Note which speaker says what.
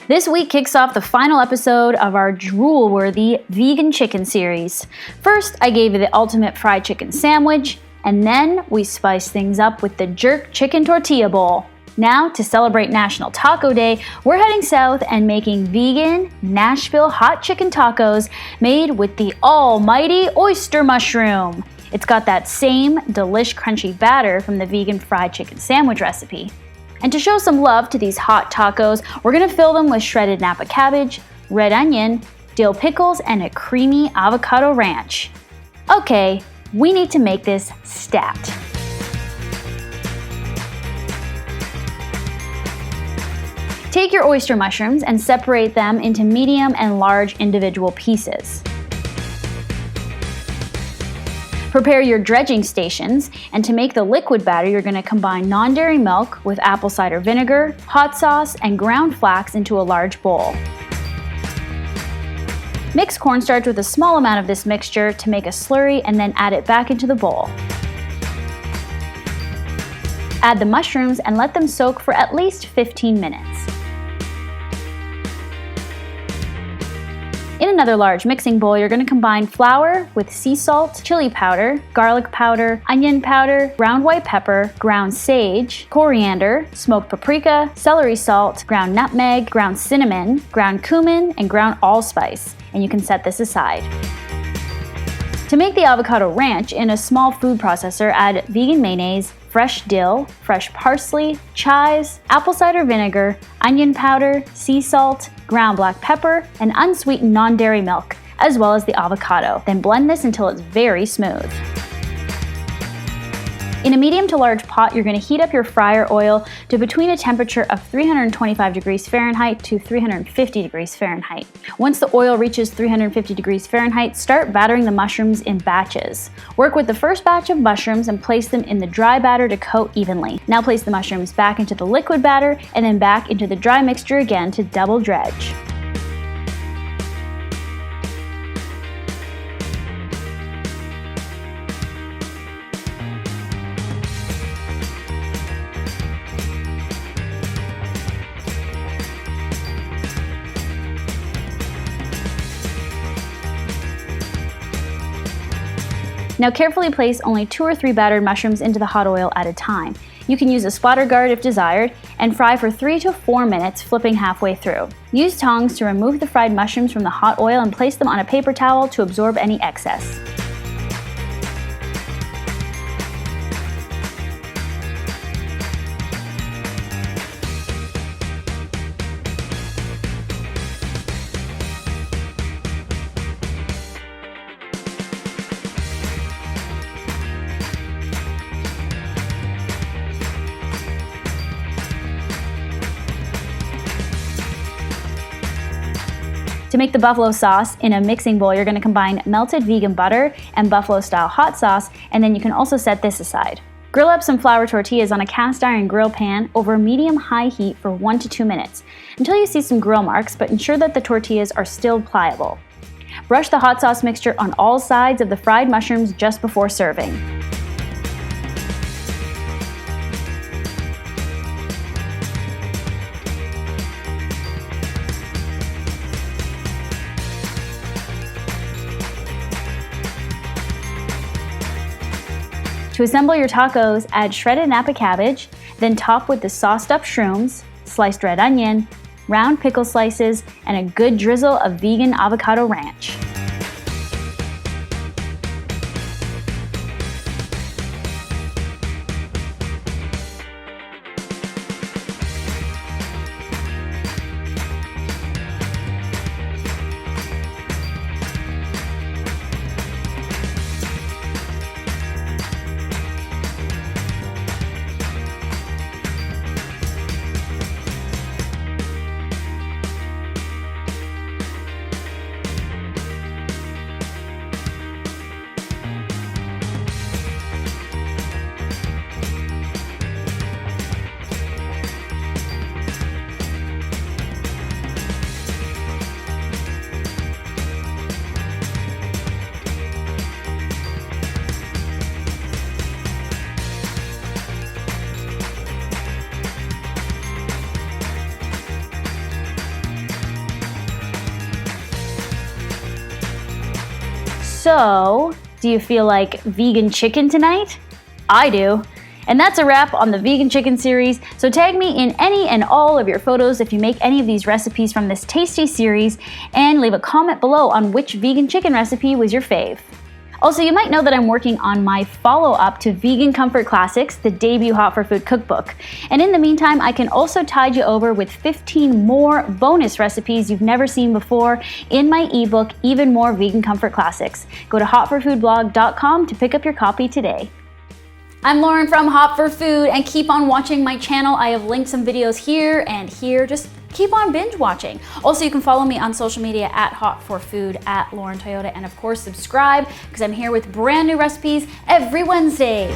Speaker 1: This week kicks off the final episode of our drool-worthy vegan chicken series. First, I gave you the ultimate fried chicken sandwich, and then we spiced things up with the jerk chicken tortilla bowl. Now, to celebrate National Taco Day, we're heading south and making vegan Nashville hot chicken tacos made with the almighty oyster mushroom. It's got that same delish crunchy batter from the vegan fried chicken sandwich recipe. And to show some love to these hot tacos, we're gonna fill them with shredded Napa cabbage, red onion, dill pickles, and a creamy avocado ranch. Okay, we need to make this stat. Take your oyster mushrooms and separate them into medium and large individual pieces. Prepare your dredging stations, and to make the liquid batter, you're going to combine non-dairy milk with apple cider vinegar, hot sauce, and ground flax into a large bowl. Mix cornstarch with a small amount of this mixture to make a slurry and then add it back into the bowl. Add the mushrooms and let them soak for at least 15 minutes. In another large mixing bowl, you're going to combine flour with sea salt, chili powder, garlic powder, onion powder, ground white pepper, ground sage, coriander, smoked paprika, celery salt, ground nutmeg, ground cinnamon, ground cumin, and ground allspice, and you can set this aside. To make the avocado ranch, in a small food processor, add vegan mayonnaise, fresh dill, fresh parsley, chives, apple cider vinegar, onion powder, sea salt, ground black pepper, and unsweetened non-dairy milk, as well as the avocado. Then blend this until it's very smooth. In a medium to large pot, you're going to heat up your fryer oil to between a temperature of 325 degrees Fahrenheit to 350 degrees Fahrenheit. Once the oil reaches 350 degrees Fahrenheit, start battering the mushrooms in batches. Work with the first batch of mushrooms and place them in the dry batter to coat evenly. Now place the mushrooms back into the liquid batter and then back into the dry mixture again to double dredge. Now carefully place only 2 or 3 battered mushrooms into the hot oil at a time. You can use a splatter guard if desired, and fry for 3 to 4 minutes, flipping halfway through. Use tongs to remove the fried mushrooms from the hot oil and place them on a paper towel to absorb any excess. To make the buffalo sauce, in a mixing bowl, you're going to combine melted vegan butter and buffalo-style hot sauce, and then you can also set this aside. Grill up some flour tortillas on a cast iron grill pan over medium-high heat for 1 to 2 minutes, until you see some grill marks, but ensure that the tortillas are still pliable. Brush the hot sauce mixture on all sides of the fried mushrooms just before serving. To assemble your tacos, add shredded Napa cabbage, then top with the sauced up shrooms, sliced red onion, round pickle slices, and a good drizzle of vegan avocado ranch. So, do you feel like vegan chicken tonight? I do. And that's a wrap on the vegan chicken series, so tag me in any and all of your photos if you make any of these recipes from this tasty series, and leave a comment below on which vegan chicken recipe was your fave. Also, you might know that I'm working on my follow-up to Vegan Comfort Classics, the debut Hot for Food cookbook. And in the meantime, I can also tide you over with 15 more bonus recipes you've never seen before in my ebook, Even More Vegan Comfort Classics. Go to hotforfoodblog.com to pick up your copy today. I'm Lauren from Hot for Food, and keep on watching my channel. I have linked some videos here and here. Just keep on binge watching. Also, you can follow me on social media at Hot for Food, at Lauren Toyota, and of course subscribe because I'm here with brand new recipes every Wednesday.